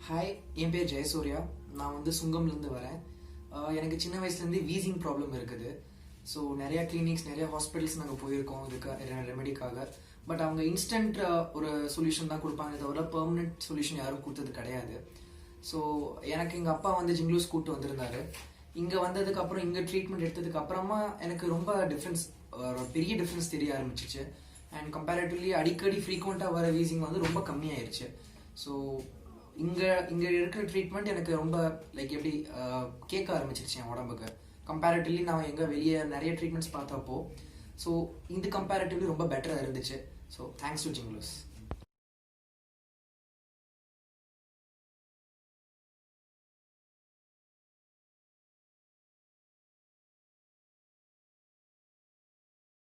Hi, என் பேர் ஜெயசூர்யா. நான் வந்து சுங்கம்லேருந்து வரேன். எனக்கு சின்ன வயசுலேருந்து வீசிங் ப்ராப்ளம் இருக்குது. ஸோ நிறையா கிளினிக்ஸ், நிறையா ஹாஸ்பிட்டல்ஸ் நாங்கள் போயிருக்கோம் இதுக்கு ரெமெடிக்காக. பட் அவங்க இன்ஸ்டன்ட் ஒரு சொல்யூஷன் தான் கொடுப்பாங்க, தவிர பெர்மனெண்ட் சொல்யூஷன் யாரும் கொடுத்தது கிடையாது. ஸோ எனக்கு எங்கள் அப்பா வந்து ஜிங்லூஸ் கூப்பிட்டு வந்திருந்தாரு. இங்கே வந்ததுக்கப்புறம் இங்கே ட்ரீட்மெண்ட் எடுத்ததுக்கு அப்புறமா எனக்கு ரொம்ப பெரிய டிஃப்ரென்ஸ் தெரிய ஆரம்பிச்சிச்சு. அண்ட் கம்பேரிட்டிவ்லி அடிக்கடி ஃப்ரீக்வெண்ட்டாக வர வீசிங் வந்து ரொம்ப கம்மியாயிருச்சு. ஸோ இங்கே இருக்கிற ட்ரீட்மெண்ட் எனக்கு ரொம்ப எப்படி கேட்க ஆரம்பிச்சிருச்சு என் உடம்புக்கு. கம்பேரிட்டிவ்லி நான் வெளியே நிறைய ட்ரீட்மெண்ட்ஸ் பார்த்தப்போ ஸோ இது கம்பேரிட்டிவ்லி ரொம்ப பெட்டராக இருந்துச்சு. So thanks to ஜிங்லூஸ்.